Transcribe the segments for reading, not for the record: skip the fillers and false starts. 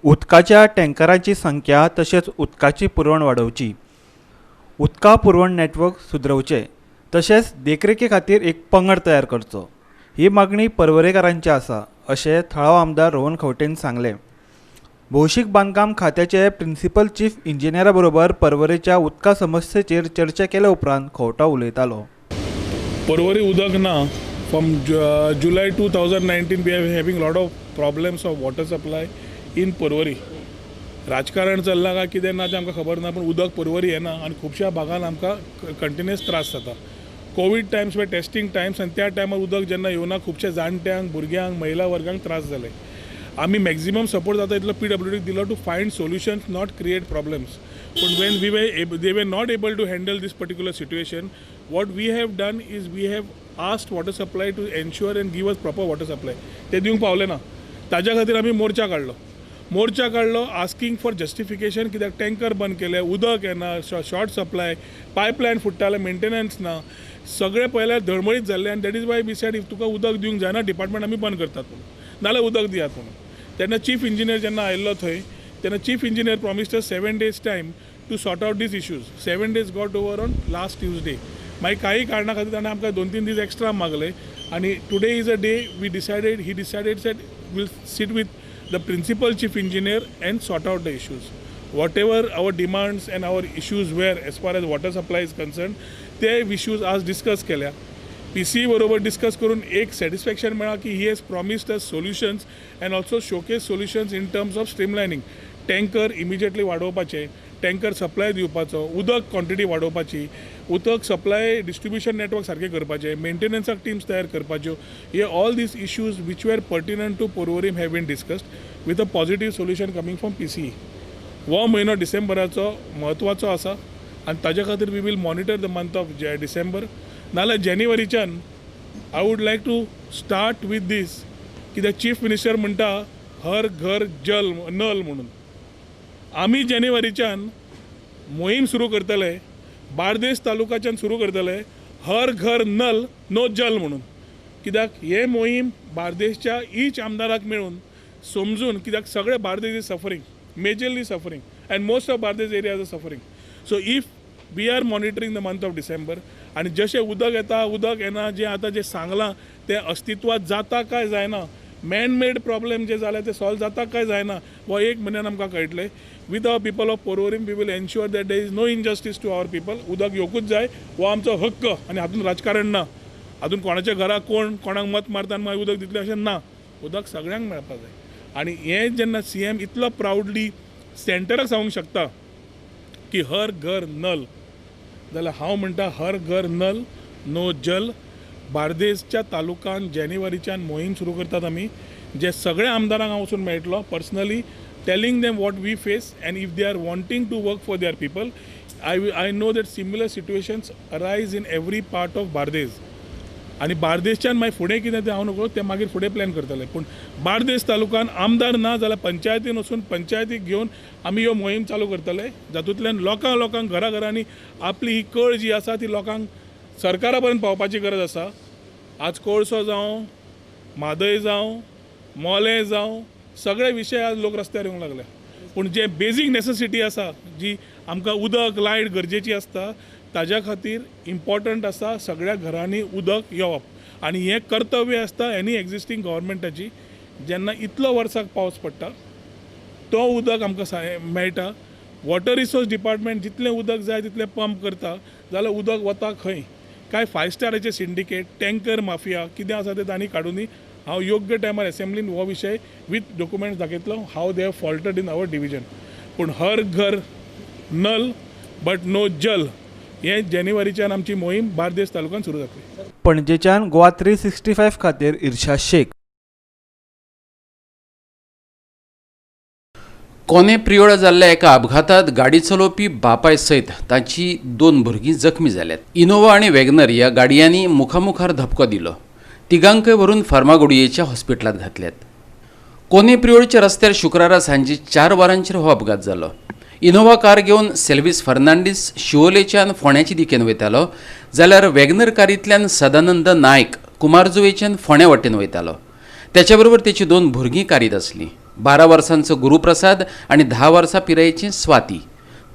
उदकाच्या टँकरांची संख्या तशेंच उदकाची पुरवण वाडोवची, उदका पुरवण नेटवर्क सुदरवचे तशेंच देखरेखे खातीर एक पंगड तयार करचो ही मागणी पर्वरेकारांची आसा अशें थळाव आमदार रोहन खंवटेन सांगलें. भौशीक बांदकाम खात्याचे प्रिन्सिपल चीफ इंजिनियरा बरोबर पर्वरेच्या उदका समस्येचेर चर्चा केले उपरांत खंवटो उलयतालो. पर्वरी उदक ना. From July 2019 we are having lot of problems of water supply in Porvorim. राजकारण चल्लां काय कितें ना तें आमकां खबर ना, पूण उदक पर्वरी येना आनी खुबश्या भागांत आमकां कंटिन्युअस त्रास जाता. कोविड टायम्स वे टेस्टिंग टायम्स आनी त्या टायमार उदक जेन्ना येवना खुबश्या जाणट्यांक, भुरग्यांक, महिला वर्गांक त्रास जाले. आमी मॅक्झिमम सपोर्ट जाता इतलो PWDक दिलो to find solutions, not create problems. But when they were not able to handle this particular situation, what we have done is we have asked water supply to ensure and give us proper water supply. ते दिवंक पावले ना. ताज्या खातीर आमी मोर्चा काडलो asking for justification. कित्याक टँकर बंद केले, उदक येना, शॉर्ट सप्लाय, पायपलायन फुट्टाले, मेंटेनन्स ना, सगळे पयल्यार धडमळीत जाल्ले. आनी that is why we said if तुका उदक दिवंक जायना डिपार्टमेंट आमी बंद करतात म्हणून, नाल्यार उदक दियात म्हणून. तेन्ना चीफ इंजिनियर जेन्ना आयिल्लो थंय तेन्ना chief engineer promised us 7 days time to sort out these issues. 7 days got over on last Tuesday. मागीर काही कारणा खातीर ताणें आमकां 2-3 दीस एक्स्ट्रा मागले आनी today is a day he decided set will sit with the principal chief engineer and sort out the issues. Whatever our demands and our issues were as far as water supply is concern ते issues आज discuss केल्या. PCE बरोबर discuss करून एक satisfaction मेळ्ळा की he has promised us solutions and also showcase solutions in terms of streamlining. Tanker immediately वाडोवपाचे, tanker supply दिवपाचो, उदक क्वॉन्टिटी वाडोवपाची, उदक सप्लाय डिस्ट्रिब्युशन नेटवर्क सारके करपाचे, मेंटेनन्साक टीम्स तयार करपाच्यो. हे all these issues which were pertinent to Porvorim have been discussed with a positive solution coming from PCE. हो म्हयनो डिसेंबराचो म्हत्वाचो आसा आनी ताजे खातीर we will monitor the month of December. नाल्यार जानेवारीच्यान I would like to start with this. कित्याक चीफ मिनिस्टर म्हणटा हर घर जल नल म्हणून. आमी जानेवारीच्यान मोहीम सुरू करतले, बार्देस तालुक्याच्यान सुरू करतले हर घर नल नो जल म्हणून. कित्याक हे मोहीम बार्देसच्या ईच आमदाराक मेळून समजून, कित्याक सगळे Bardez is suffering, majorly suffering and most of Bardez areas are suffering. So if we are monitoring the month of December आनी जशें उदक येता उदक येना जें आतां जें सांगलां तें अस्तित्वात जाता काय जायना, मॅन मेड प्रॉब्लेम जे जाले ते सॉल्व जाता काय जायना वो एक म्हयन्यान आमकां कळटलें. With our people of Porvorim we will ensure that there is no injustice to our people. उदक येवकूच जाय हो आमचो हक्क आनी हातून राजकारण ना. हातून कोणाच्या घराक कोणाक मत मारता आनी मागीर उदक दितलें अशें ना. उदक सगळ्यांक मेळपाक जाय. आनी हें जेन्ना CM इतलो प्रावडली सेंटराक सांगूंक शकता की हर घर नल, जाल्यार हांव म्हणटा हर घर नल नो जल. बार्देसच्या तालुक्यान जानेवारीच्यान मोहीम सुरू करतात आमी, जे सगळे आमदारांक हांव वचून मेळटलो personally, telling them what we face and if they are wanting to work for their people. I know that similar situations arise in every part of Bardez. आनी बार्देसच्यान मागीर फुडें कितें तें हांव नकळो तें मागीर फुडें प्लॅन करतले. पूण बार्देस तालुक्यान आमदार ना जाल्यार पंचायतीन वचून पंचायतीक घेवन आमी ह्यो मोहीम चालू करतले, जातूंतल्यान लोकांक घरांनी आपली ही कळ जी आसा ती लोकांक सरकारा पर्यंत पावपाची गरज आसा. आज कोळसो जावं, म्हादय जावं, मोलें जावं, सगळे विशय आज लोक रस्त्यार येवंक लागले. पूण जे बेजीक नेसेसिटी आसा, जी आमकां उदक लायट गरजेची आसता, ताज्या खातीर इम्पॉर्टंट आसा सगळ्या घरांनी उदक येवप. आनी हें कर्तव्य आसता एनी एक्झिस्टींग गव्हर्मेंटाची. जेन्ना इतलो वर्साक पावस पडटा तो उदक आमकां मेळटा. वॉटर रिसोर्स डिपार्टमेंट जितलें उदक जाय तितलें पंप करता, जाल्यार उदक वता खंय? काय 5 स्टाराचे सिंडिकेट, टँकर माफिया कितें आसा तें तांणी काडूनी. हांव योग्य टायमार असेंब्लीन हो विशय विथ डॉक्युमेंट्स दाखयतलो हाव they have faulted in our division. पूण हर घर नल बट नो जल हे जानेवारीच्यान आमची मोहीम बार्देस तालुक्यान सुरू जातली. पणजेच्यान गोवा 365 खातीर इर्शाद शेख. कोणे प्रियोळ जाल्ल्या एका अपघातात गाडी चलोवपी बापाय सयत ताची 2 भुरगीं जखमी जाल्यात. इनोवा आनी वॅगनर ह्या गाडयांनी मुखामुखार धपको दिलो. तिगांकय व्हरून फार्मागुडयेच्या हॉस्पिटलांत घातल्यात. कोणे प्रियोळच्या रस्त्यार शुक्रारा सांजे 4 वरांचेर हो अपघात जालो. इनोवा कार घेवन सेल्वीस फर्नांडीस शिवोलेच्यान फोंड्याचे दिकेन वयतालो, जाल्यार वॅगनर कारींतल्यान सदानंद नायक कुमारजुवेच्यान फोंड्या वटेन वयतालो. त्याच्या बरोबर तेची 2 भुरगीं कारीत आसलीं. 12 वर्सांचो गुरुप्रसाद आणि 10 वर्सां पिरायेची स्वाती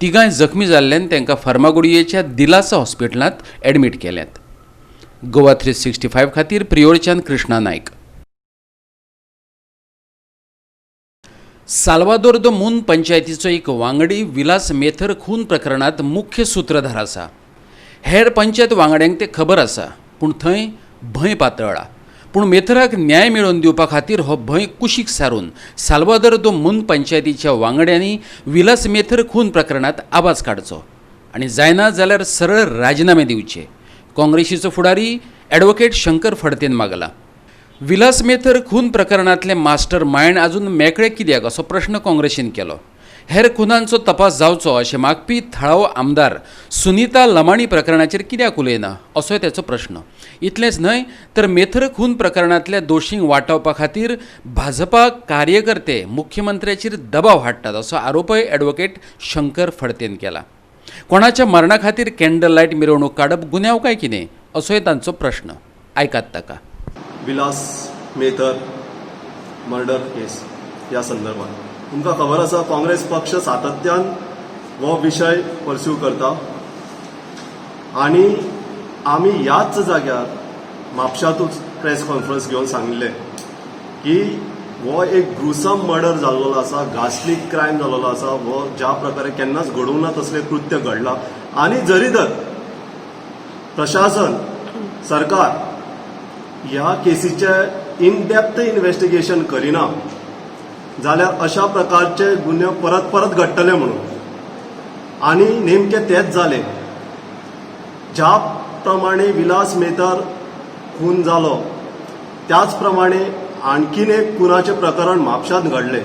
तिगांय जखमी जाल्ल्यान तांकां फार्मागुडयेच्या दिलासा हॉस्पिटलांत ॲडमीट केल्यात. गोवा 365 खातीर प्रियोरच्यान कृष्णा नायक. साल्वादोर द मून पंचायतीचो एक वांगडी विलास मेथर खून प्रकरणात मुख्य सूत्रधार आसा. हेर पंचायत वांगड्यांक ते खबर आसा, पूण थंय भंय पातळ्ळा. पूण मेथराक न्याय मेळोवन दिवपा खातीर हो भंय कुशीक सारून साल्वादोर द मून पंचायतीच्या वांगड्यांनी विलास मेथर खून प्रकरणात आवाज काडचो आनी जायना जाल्यार सरळ राजिनामे दिवचे काँग्रेसीचो फुडारी ॲडव्होकेट शंकर फडतेन मागला. विलास मेथर खून प्रकरणांतले मास्टर मायंड अजून मेकळे कित्याक असो प्रश्न काँग्रेसीन केलो. हेर खुनांचो तपास जावचो अशें मागपी थळावो आमदार सुनीता लमाणी प्रकरणाचेर कित्याक उलयना असोय ताचो प्रश्न. इतलेंच न्हय तर मेथर खून प्रकरणांतल्या दोशींक वाटावपा खातीर भाजपा कार्यकर्ते मुख्यमंत्र्याचेर दबाव हाडटात असो आरोपय ॲडव्होकेट शंकर फडतेन केला. कोणाच्या मरणा खातीर कॅन्डल लायट मिरवणूक काडप गुन्यांव काय कितें असोय तांचो प्रश्न. आयकात ताका. विलास मेथर मर्डर केस ह्या संदर्भात तुमकां खबर आसा काँग्रेस पक्ष सातत्यान हो विशय परस्यू करता आनी आमी ह्याच जाग्यार म्हापशांतूच प्रेस कॉन्फरन्स घेवन सांगिल्लें की हो एक ग्रुसम मर्डर जाल्लो आसा, घासली क्रायम जाल्लो आसा. हो ज्या प्रकारे केन्नाच घडूंक ना तसलें कृत्य घडलां आनी जरी तर प्रशासन सरकार ह्या केसीचे इन डेप्थ इन्व्हेस्टिगेशन करिना जाल्यार अशा प्रकारचे गुन्हे परत परत घडटले म्हणून. आनी नेमकें तेच जालें. ज्या प्रमाणे विलास मेथर खून जालो त्याच प्रमाणे आणखीन एक खुनाचें प्रकरण म्हापशांत घडलें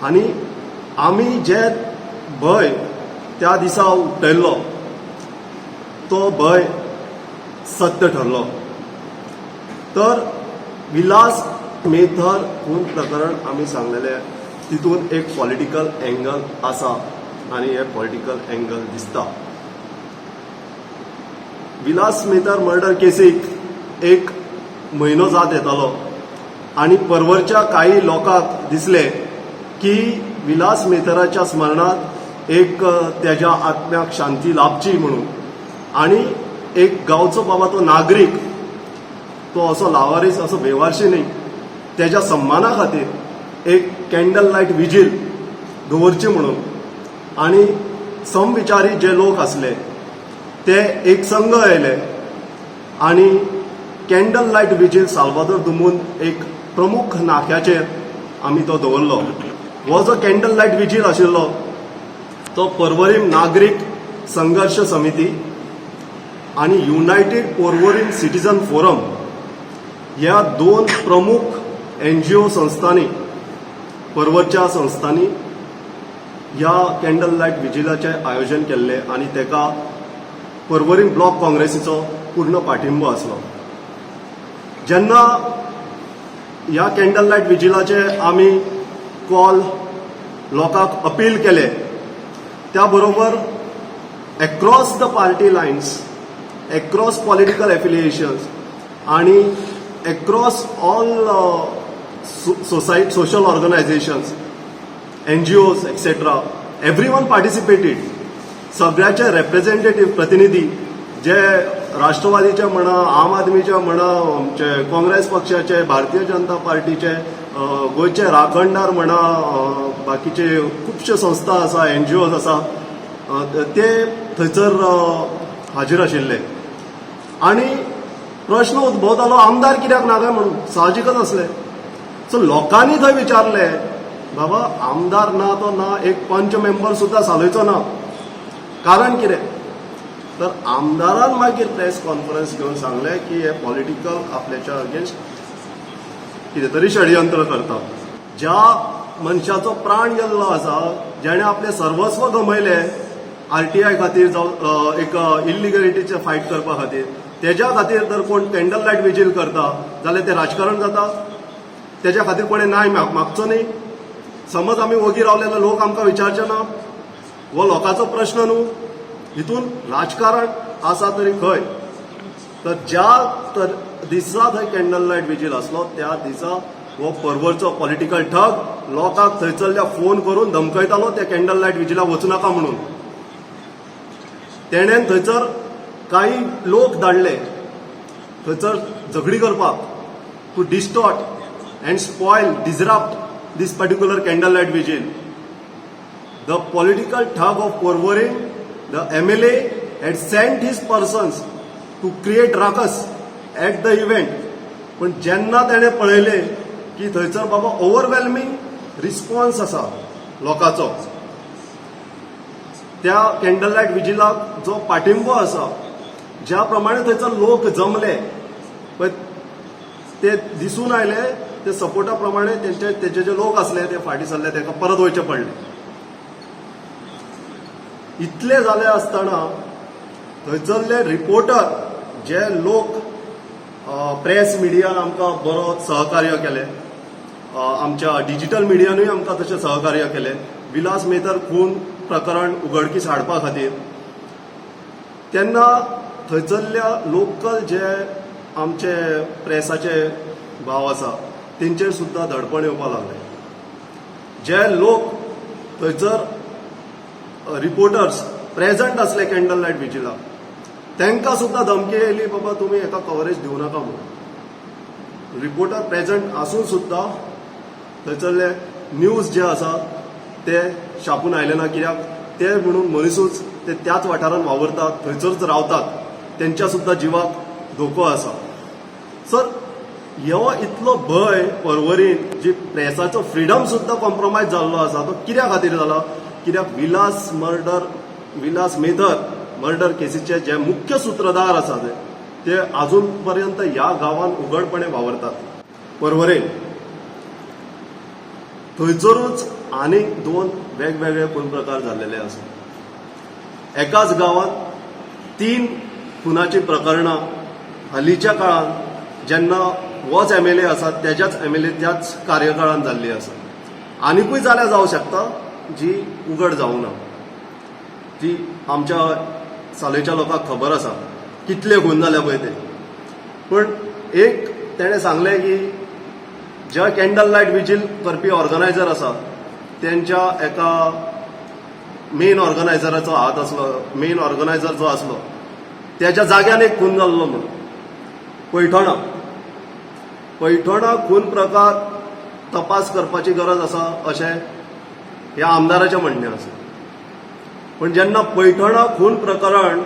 आनी आमी जे भंय त्या दिसा उक्तायल्लो तो भंय सत्य ठरलो. तर विलास मेथर खून प्रकरण आमी सांगलेलें तितून एक पॉलिटिकल एंगल आसा आनी हे पॉलिटिकल एंगल दिसता. विलास मेथर मर्डर केसीक एक म्हयनो जात येतालो आनी परवरच्या काही लोकांक दिसलें की विलास मेथराच्या स्मरणांत एक तेज्या आत्म्याक शांती लाभची म्हणून आनी एक गांवचो बाबा तो नागरीक तो असो लावारीस असो बेवारशी न्ही तेज्या सन्माना खातीर एक कॅन्डल लायट विजील दवरची म्हणून आनी समविचारी जे लोक आसले ते एक संघ येयले आनी कॅन्डल लायट विजील साल्वादोर दुमून एक प्रमुख नाक्याचेर आमी तो दवरलो. हो जो कॅन्डल लायट विजील आशिल्लो तो पर्वरीम नागरीक संघर्श समिती आनी युनायटेड पर्वरीम सिटीजन फोरम ह्या दोन प्रमुख NGO संस्थांनी पर्वरच्या संस्थांनी ह्या कॅन्डल लायट विजिलाचें आयोजन केल्लें आनी तेका पर्वरीम ब्लॉक काँग्रेसीचो पूर्ण पाठिंबो आसलो. जेन्ना ह्या कॅन्डल लायट विजिलाचे आमी कॉल लोकांक अपील केले त्या बरोबर across the party lines, across political affiliations आनी across all social organisations, NGOs etcetera, everyone participated. सगळ्याचे रेप्रेझेंटेटिव्ह प्रतिनिधी जे राष्ट्रवादीचे म्हणा, आम आदमीचे म्हणा, काँग्रेस पक्षाचे, भारतीय जनता पार्टीचे, गोंयचे राखणदार म्हणा, बाकीचे खुबश्यो संस्था आसा, NGOs आसा, ते थंयसर हाजीर आशिल्ले. आनी प्रश्न उद्भवतालो आमदार कित्याक ना काय म्हणून. साहजिकच असलें. सो लोकांनी थंय विचारलें बाबा आमदार ना तो ना, एक पंच मेंबर सुद्दां सालयचो ना, कारण कितें? तर आमदारान मागीर प्रेस कॉन्फरन्स घेवन सांगलें की हे पॉलिटिकल आपल्याच्या अगेन्स्ट कितें तरी षडयंत्र करता. ज्या मनशाचो प्राण गेल्लो आसा, जेणे आपले सर्वस्व गमयलें RTI खातीर जावं एक इल्लिगलिटीचे फायट करपा खातीर, तेज्या खातीर जर कोण कॅन्डल लायट विजील करता जाल्यार ते राजकारण जाता. तेज्या खातीर कोणें न्याय मागचो न्ही. समज आमी वगी रावलेले लोक आमकां विचारचे ना, हो लोकांचो प्रश्न न्हू. हितून राजकारण आसा तरी खंय. तर ज्या दिसा थंय कॅन्डल लायट विजील आसलो त्या दिसा हो पर्वरचो पॉलिटिकल ठग लोकांक थंयसरल्या फोन करून धमकयतालो ते कॅन्डल लायट विजिलाक वचूं नाका म्हणून. तेणेन थंयसर काही लोक धाडले थंयसर झगडी करपाक to distort and spoil disrupt this particular candlelight vigil. The political thug of Porvorim, the MLA had sent his persons to create ruckus at the event. पण जेन्ना ताणें पळयलें की थंयसर बाबा ओवरवेल्मिंग रिस्पॉन्स आसा लोकांचो त्या कॅन्डल लायट विजिलाक जो पाठिंबो आसा, ज्या प्रमाणे थंयसर लोक जमले पळय ते दिसून आयले, ते सपोर्टा प्रमाणे तेचे जे लोक असले ते फाटी सरले, तांकां परत वयचे पडले. इतले जाले आसतना थंयसरले रिपोर्टर जे लोक प्रेस मिडियान आमकां बरो सहकार्य केले, आमच्या डिजिटल मिडियानूय आमकां तशें सहकार्य केले विलास मेहतर खून प्रकरण उघडकीस हाडपा खातीर, तेन्ना थंयसरल्या लोकल जे आमचे प्रेसाचे भाव आसा तेंचेर सुद्दां धडपण येवपाक लागले. जे लोक थंयसर रिपोर्टर्स प्रेझंट असले कॅन्डल लायट विजिलाक, तांकां सुद्दां धमकी येयली बाबा तुमी हेका कवरेज दिवं नाका म्हणून. रिपोर्टर प्रेझंट आसून सुद्दां थंयसरले न्यूज जे आसा ते छापून आयले ना, कित्याक ते म्हणून मनीसूच ते त्याच वाठारांत वावरतात, थंयसरच रावतात, तेंच्या सुद्दां जिवाक धोको आसा. सर ह्यो इतलो भंय पर्वरीन जी प्रेसाचो फ्रिडम सुद्दां कॉम्प्रोमायज जाल्लो आसा तो कित्या खातीर जाला? कित्याक विलास मेहतर मर्डर केसीचे जे मुख्य सूत्रधार आसात ते अजून पर्यंत ह्या गांवांत उघडपणे वावरतात. पर्वरेन थंयसरूच आनीक 2 वेगवेगळे खून प्रकार जाल्लेले आसा. एकाच गांवांत 3 खुनाची प्रकरणां हालींच्या काळांत जेन्ना होच MLA आसा त्याच्याच MLA त्याच कार्यकाळांत जाल्ली आसा. आनीकूय जाल्यार जावं शकता जी उघड जावं ना, जी आमच्या सालेच्या लोकांक खबर आसा कितले खून जाले पळय ते. पण एक तेणें सांगलें की जे कॅन्डल लायट विजील करपी ऑर्गनायझर आसा त्यांच्या एका मेन ऑर्गनायझराचो हात आसलो, मेन ऑर्गनायझर जो आसलो त्याच्या जाग्यान एक खून जाल्लो म्हणून. पैठणा खून प्रकार तपास करपाची गरज आसा अशें ह्या आमदाराचें म्हणणें आसा. पण जेन्ना पैठणा खून प्रकरण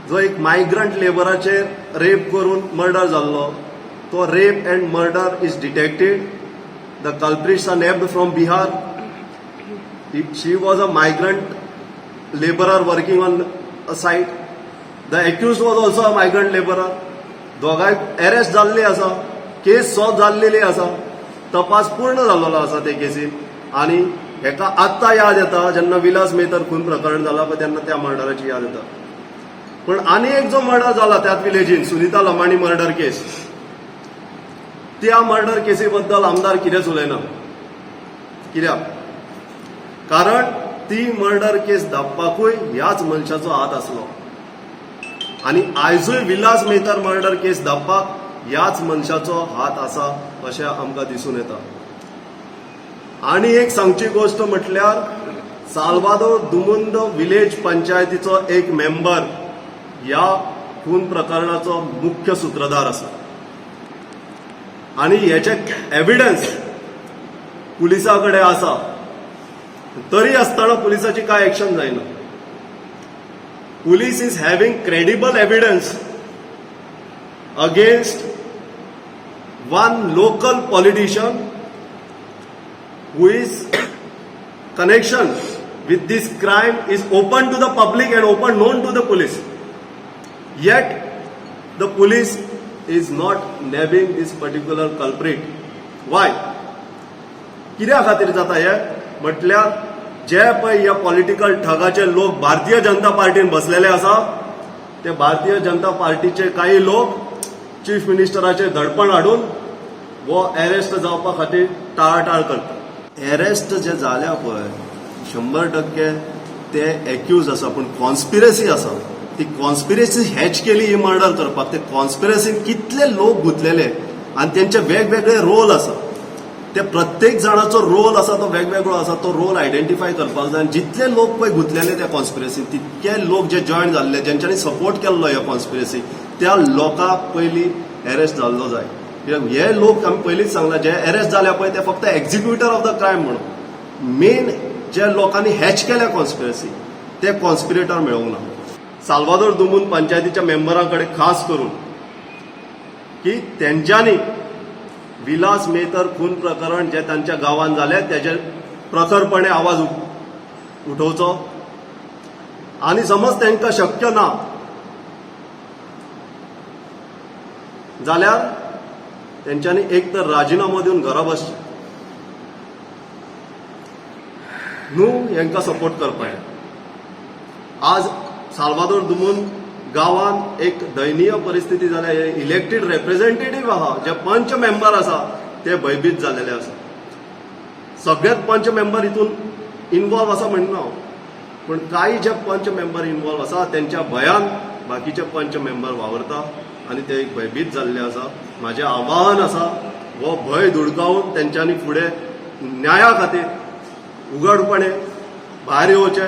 जो एक मायग्रंट लेबराचेर रेप करून मर्डर जाल्लो, तो rape and murder is detected. The culprits are nabbed from Bihar. She was a migrant labourer working on a site. The accused was also a migrant labourer. दोगांय अरेस्ट जाल्ली आसा, केस सॉल्व जाल्लेली आसा, तपास पूर्ण जाल्लो आसा ते केसीन. आनी हेका आत्तां याद येता जेन्ना विलास मेहतर खून प्रकरण जालां पळय तेन्ना त्या मर्डराची याद येता. पण आनी एक जो मर्डर जाला त्याच विलेजीन सुनीता लमाणी मर्डर केस, त्या मर्डर केसी बद्दल आमदार कितेंच उलयना. कित्याक? कारण ती मर्डर केस धांपपाकूय ह्याच मनशाचो हात आसलो. आनी आयजूय विलास मेहतर मर्डर केस धांपपाक ह्याच मनशाचो हात आसा अशें आमकां दिसून येता. आनी एक सांगची गोष्ट म्हटल्यार साल्वादोर दुमुंदो विलेज पंचायतीचो एक मेंबर ह्या खून प्रकरणाचो मुख्य सूत्रधार आसा. आनी हेचे एविडन्स पुलिसा कडेन आसा, तरी आसतना पुलिसाची कांय एक्शन जायना. Police is having credible evidence against one local politician who is connection with this crime is open to the public and open known to the police. Yet the police is not nabbing this particular culprit. Why? कित्या खातीर जाता हे म्हटल्यार जे पळय ह्या political ठगाचे लोक भारतीय जनता पार्टीन बसलेले आसा, ते भारतीय जनता पार्टीचे काही लोक चीफ मिनिस्टराचे धडपण हाडून वो अरेस्ट जावपा खातीर टाळाटाळ करतात. अरेस्ट जे जाल्या पळय 100% ते एक्यूज आसा, पण कॉन्स्पिरसी आसा. ती कॉन्स्पिरसी हॅच केली ही मर्डर करपाक. ते कॉन्स्पिरसीन कितले लोक गुंतलेले आनी तेंचे वेगवेगळे रोल आसा. ते प्रत्येक जाणाचो रोल आसा तो वेगवेगळो आसा, तो रोल आयडेंटिफाय करपाक जाय. आनी जितले लोक पळय गुंतलेले त्या कॉन्स्पिरसीन, तितके लोक जे जॉयन जाल्ले, जेंच्यांनी सपोर्ट केल्लो ह्या कॉन्स्पिरसीक, त्या लोकांक पयलीं अरेस्ट जाल्लो जाय. कित्याक हे लोक आमी पयलींच सांगला, जे अरेस्ट जाल्या पळय ते फक्त एक्झिक्युटर ऑफ द क्रायम म्हणून. मेन जे लोकांनी हॅच केल्या कॉन्स्पिरसी ते कॉन्स्पिरेटर मेळोंक ना. साल्वादोर दुमून पंचायतीच्या मेंबरां कडेन खास करून की तेंच्यांनी विलास मेहतर खून प्रकरण जे तांच्या गांवांत जालें तेजे प्रखरपणे आवाज उठोवचो. आनी समज तांकां शक्य ना जाल्यार तेंच्यांनी एक तर राजिनामो दिवन घरा बसचें न्हू, हांकां सपोर्ट करपाक. आज साल्वादोर दुमून गांवांत एक दयनीय परिस्थिती जाल्या. हे इलेक्टेड रिप्रेझेंटेटिव्ह आहा, जे पंच मेंबर आसा ते भयभीत जालेले आसा. सगळेच पंच मेंबर हितून इन्वॉल्व आसा म्हणना हांव, पूण कांय जे पंच मेंबर इन्वॉल्व आसा तेंच्या भयान बाकीचे पंच मेंबर वावरता आनी ते एक भयभीत जाल्ले आसा. म्हाजें आवाहन आसा, हो भंय धुडकावून तेंच्यांनी फुडें न्याया खातीर उघडपणे भायर येवचें,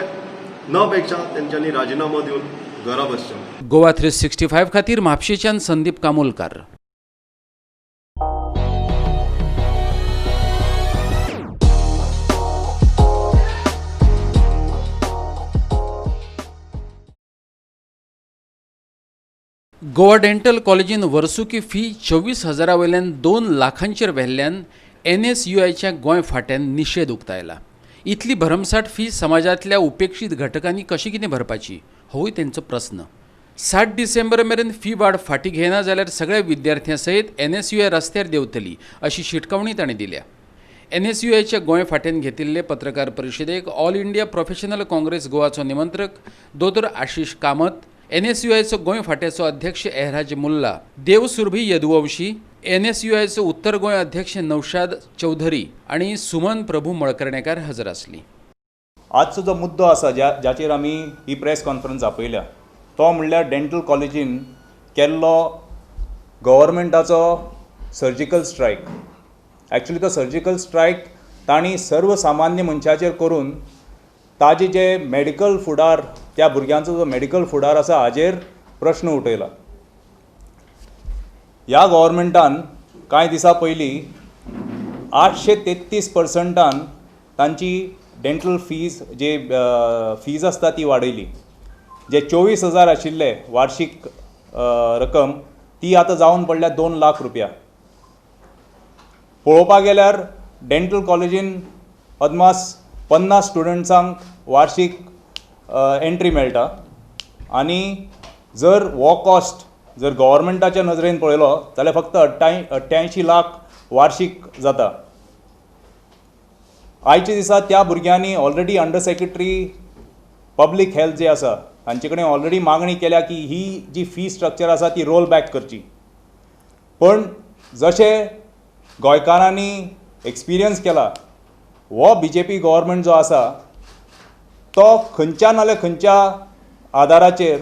न पेक्षा तेंच्यांनी राजिनामो दिवन घरा बसचें. गोवा 365 खातीर म्हापशेच्यान संदीप कामोलकार. गोवा डेंटल कॉलेजीन वर्सुकी फी 24,000 वयल्यान 2 लाखांचेर व्हेल्ल्यान NSUIच्या गोंय फांट्यान निशेध उक्तायला. इतली भरमसाट फी समाजांतल्या उपेक्षीत घटकांनी कशी कितें भरपाची, होय तेंचो प्रस्न. 7 डिसेंबर मेरेन फी वाड फाटीं घेना जाल्यार सगळ्या विद्यार्थ्यां सयत NSUI रस्त्यार देंवतली अशी शिटकावणी ताणें दिल्या. NSUIच्या गोंय फांट्यान घेतिल्ले पत्रकार परिशदेक ऑल इंडिया प्रोफेशनल काँग्रेस गोवाचो निमंत्रक दोतोर आशिश कामत, NSUIचो गोंय फांट्याचो अध्यक्ष एहराज मुल्ला, देवसुरभी यदुवंशी, NSUIचो उत्तर गोंय अध्यक्ष नौशाद चौधरी आनी सुमन प्रभू मळकर्णेकार हजर आसलीं. आजचो जो मुद्दो आसा जाचेर आमी ही प्रेस कॉन्फरन्स आपयल्या तो म्हणल्यार डेंटल कॉलेजीन केल्लो गव्हर्मेंटाचो सर्जिकल स्ट्रायक. एक्चुली तो सर्जिकल स्ट्रायक तांणी सर्वसामान्य मनशाचेर करून ताजे जे मेडिकल फुडार, त्या भुरग्यांचो जो मेडिकल फुडार आसा हाजेर प्रश्न उठयला. ह्या गव्हर्मेंटान कांय दिसा पयलीं 833% तांची डेंटल फीज जे फीज आसता ती वाडयली. जे 24,000 आशिल्ले वार्षिक रक्कम ती आतां जावन पडल्या 2 लाख रुपया. पळोवपाक गेल्यार डेंटल कॉलेजीन अदमास 50 स्टुडंट्सांक वार्षिक एंट्री मेळटा आनी जर हो कॉस्ट जर गव्हर्मेंटाच्या नजरेन पळयलो जाल्यार फक्त 88 लाख वार्षिक जाता. आयच्या दिसा त्या भुरग्यांनी already under secretary public health जे आसा तांचे कडेन ऑलरेडी मागणी केल्या की ही जी फी स्ट्रक्चर आसा ती रोल बॅक करची. पण जशें गोंयकारांनी एक्सपिरियन्स केला, हो BJP गव्हर्मेंट जो आसा तो खंयच्या नाल्यार खंयच्या आदाराचेर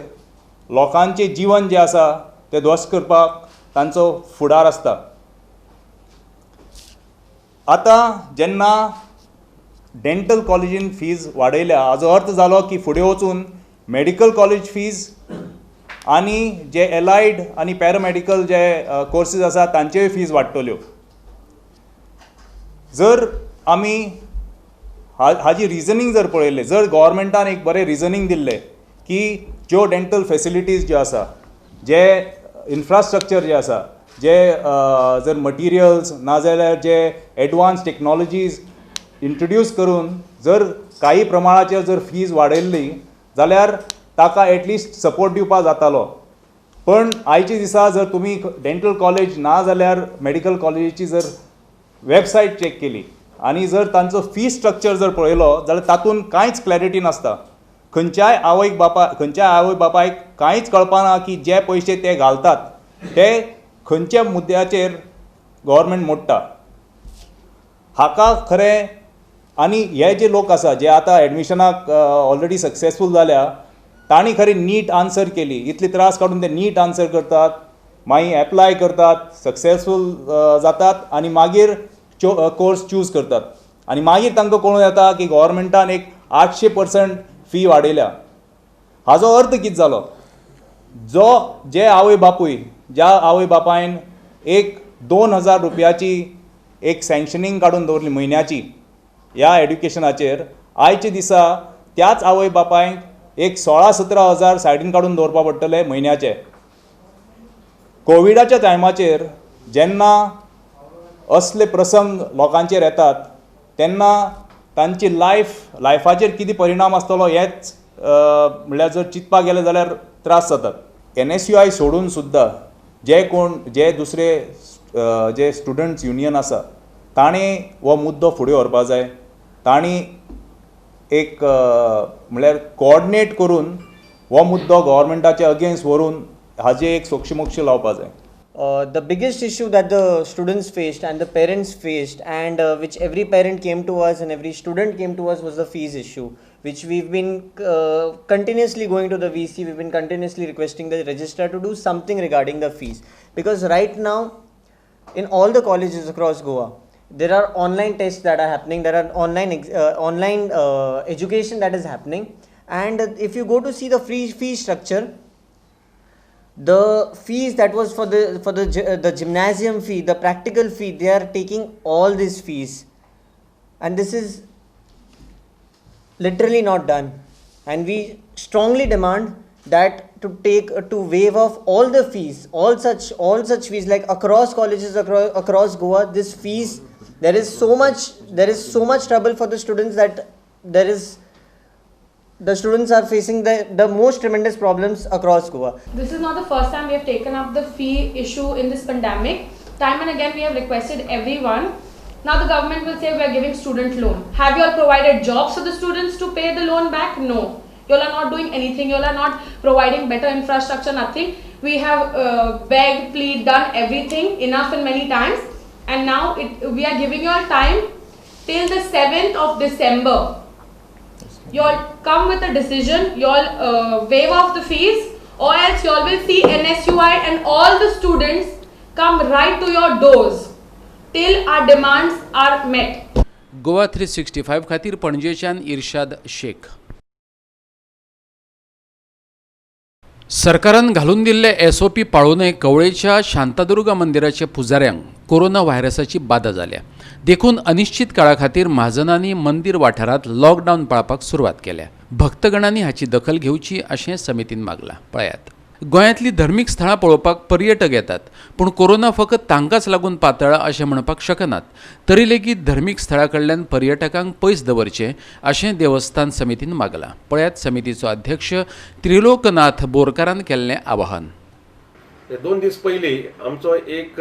लोकांचें जीवन जें आसा तें ध्वस्त करपाक तांचो फुडार आसता. आतां जेन्ना डेंटल कॉलेजीन फीज वाडयल्या हाजो अर्थ जालो की फुडें वचून मेडिकल कॉलेज फीज आनी जे एलायड आनी पॅरामेडिकल जे कोर्सीस आसा तांच्योय फीज वाडटल्यो. जर आमी हाजी रिजनींग जर पळयलें, जर गव्हर्मेंटान एक बरें रिजनींग दिल्लें की ज्यो डेंटल फेसिलिटीज ज्यो आसा, जे इन्फ्रास्ट्रक्चर जे आसा, जे जर मटिरियल्स नाजाल्यार जे एडवान्स टेक्नॉलॉजीज इंट्रोड्यूस करून जर काही प्रमाणाचेर जर फीज वाडयल्ली जाल्यार ताका एटलिस्ट सपोर्ट दिवपा जातालो. पण आयच्या दिसा जर तुमी डेंटल कॉलेज ना जाल्यार मेडिकल कॉलेजीची जर वेबसायट चॅक केली आनी जर तांचो फी स्ट्रक्चर जर पळयलो जाल्यार तातूंत कांयच क्लॅरिटी नासता. खंयच्याय आवय बापायक कांयच कळपाना की जे पयशे ते घालतात ते खंयच्या मुद्द्याचेर गव्हर्मेंट मोडटा. हाका खरें आनी हे जे लोक आसा जे आतां एडमिशनाक ऑलरेडी सक्सेसफूल जाल्या तांणी खरें नीट आन्सर केली. इतले त्रास काडून ते नीट आन्सर करतात, मागीर एप्लाय करतात, सक्सेसफूल जातात आनी मागीर कोर्स चूज करतात आनी मागीर तांकां कळून येता की गव्हर्मेंटान एक 800% फी वाडयल्या. हाजो अर्थ कितें जालो? जे आवय बापूय ज्या आवय बापायन एक 2000 रुपयाची एक सँक्शनींग काडून दवरली म्हयन्याची ह्या एड्युकेशनाचेर, आयच्या दिसा त्याच आवय बापायक एक 16-17 हजार सायडीन काडून दवरपा पडटले म्हयन्याचे. कोविडाच्या टायमाचेर जेन्ना असले प्रसंग लोकांचेर येतात तेन्ना तांची लायफाचेर कितें परिणाम आसतलो हेच म्हणल्यार जर चिंतपाक गेले जाल्यार त्रास जातात. NSUI सोडून सुद्दां जे दुसरे जे स्टुडंट्स युनियन आसा ताणें हो मुद्दो फुडें व्हरपा जाय. तांणी एक म्हणल्यार कोऑर्डिनेट करून हो मुद्दो गव्हर्मेंटाच्या अगेन्स्ट व्हरून हाजे एक सोक्षमोक्ष लावपा जाय. The biggest issue that the students faced and the parents faced, and which every parent came to us and every student came to us, was the fees issue, which we've been continuously going to the VC, we've been continuously requesting the registrar to do something regarding the fees. Because right now, in all the colleges across Goa, there are online tests that are happening, there are online education that is happening, and if you go to see the fee structure, the fees that was for the gymnasium fee, the practical fee, they are taking all these fees, and this is literally not done. And we strongly demand that to waive off all the fees, all such fees, like across colleges across Goa. This fees, there is so much trouble for the students that the students are facing the most tremendous problems across Goa. This is not the first time we have taken up the fee issue in this pandemic. Time and again we have requested everyone. Now the government will say we are giving student loan. Have you all provided jobs for the students to pay the loan back? No. You all are not doing anything. You all are not providing better infrastructure, nothing. We have begged, plead, done everything enough and many times. And now we are giving you all time till the 7th of December. You all come with a decision, you all waive off the fees, or else you all will see NSUI and all the students come right to your doors till our demands are met. Goa 365 खातीर पणजेच्यान इर्शाद शेख. सरकारान घालून दिल्ले SOP पाळूनय कवळेच्या Shantadurga मंदिराच्या पुजाऱ्यांक corona व्हायरसाची बाधा जाल्या. देखून अनिश्चित काळा खातीर महाजनांनी मंदिर वाठारांत लॉकडावन पाळपाक सुरवात केल्या. भक्तगणांनी हाची दखल घेवची अशें समितीन मागलां. पळयात. गोंयांतली धर्मीक स्थळां पळोवपाक पर्यटक येतात, पूण कोरोना फकत तांकांच लागून पातळ्ळा अशें म्हणपाक शकनात. तरी लेगीत धर्मीक स्थळां कडल्यान पर्यटकांक पयस दवरचें अशें देवस्थान समितीन मागलां. पळयात समितीचो अध्यक्ष त्रिलोकनाथ बोरकारान केल्लें आवाहन. 2 दीस पयलीं आमचो एक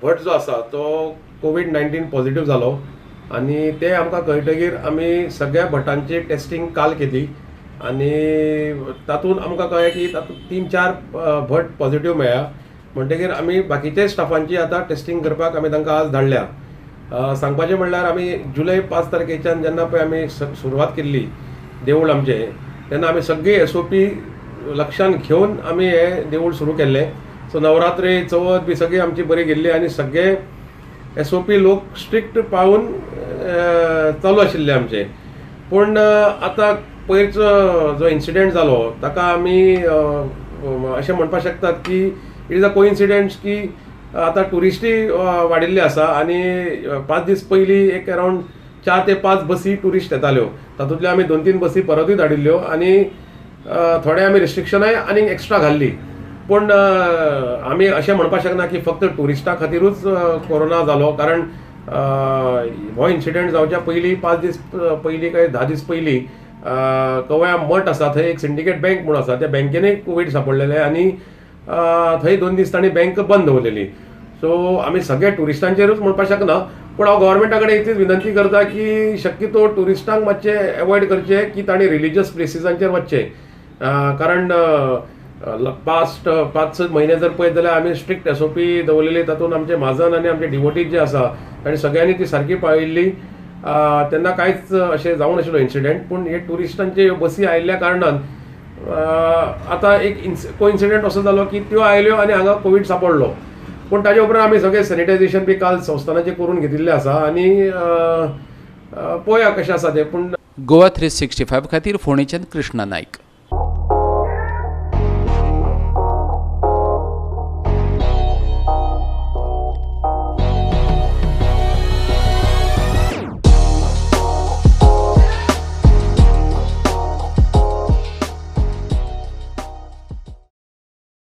भट जो आसा तो कोविड-19 पॉझिटिव्ह जालो आनी ते आमकां कळटकीर आमी सगळ्या भटांची टेस्टिंग काल केली आनी तातूंत आमकां कळ्ळें की तातूंत 3-4 भट पॉझिटिव्ह मेळ्ळ्या. म्हणटकीर आमी बाकीचे स्टाफांची आतां टेस्टिंग करपाक आमी तांकां आज धाडल्या. सांगपाचें म्हणल्यार आमी जुलय 5 तारखेच्यान जेन्ना पळय आमी सुरवात केल्ली देवूळ आमचें, तेन्ना आमी सगळी SOP लक्षांत घेवन आमी हें देवूळ सुरू केल्लें. सो नवरात्री चवथ बी सगळी आमची बरी गेल्ली आनी सगळे SOP लोक स्ट्रिक्ट पाळून चालू आशिल्ले आमचे. पूण आतां पयरचो जो इन्सिडेंट जालो ताका आमी अशें म्हणपाक शकतात की इट इज अ कोइन्सिडंट की आतां ट्युरिस्टूय वाडिल्ले आसा आनी 5 दीस पयलीं एक अरावंड 4 ते 5 बसी ट्युरिस्ट येताल्यो. तातूंतल्यो आमी 2-3 बसी परतूय धाडिल्ल्यो आनी थोडे आमी रिस्ट्रिक्शनाय आनी एक्स्ट्रा घाल्ली. पूण आमी अशें म्हणपाक शकना की फक्त ट्युरिस्टां खातीरूच कोरोना जालो, कारण हो इन्सिडेंट जावच्या पयलीं 5 दीस पयलीं काय 10 दीस पयलीं कवळ्या मठ आसा थंय एक सिंडिकेट बँक म्हणून आसा, त्या बँकेनूय कोवीड सांपडलेले आनी थंय 2 दीस तांणी बँक बंद दवरलेली. सो आमी सगळ्या ट्युरिस्टांचेरूच म्हणपाक शकना, पूण हांव गव्हर्मेंटा कडेन इतलीच विनंती करता की शक्यतो ट्युरिस्टांक मातशें एवॉयड करचे की तांणी रिलिजियस प्लेसिसांचेर वचचे. कारण पास्ट 5-6 म्हयने जर पळयत जाल्यार आमी स्ट्रिक्ट SOP दवरलेली, तातूंत आमचे म्हाजन आनी आमचे डिवोटीज जे आसा तांणी सगळ्यांनी ती सारकी पाळिल्ली. तेन्ना कांयच अशें जावं नाशिल्लो इन्सिडेंट. पूण हे ट्युरिस्टांचे बसी आयिल्ल्या कारणान आतां एक कोइन्सिडेंट असो जालो की त्यो आयल्यो आनी हांगा कोवीड सांपडलो पूण ताजे उपरांत आमी सगळें सॅनिटायझेशन बी काल संस्थानाचें करून घेतिल्लें आसा आनी पळोवया कशें आसा तें. पूण गोवा 365 खातीर फोंडेच्यान कृष्णा नायक.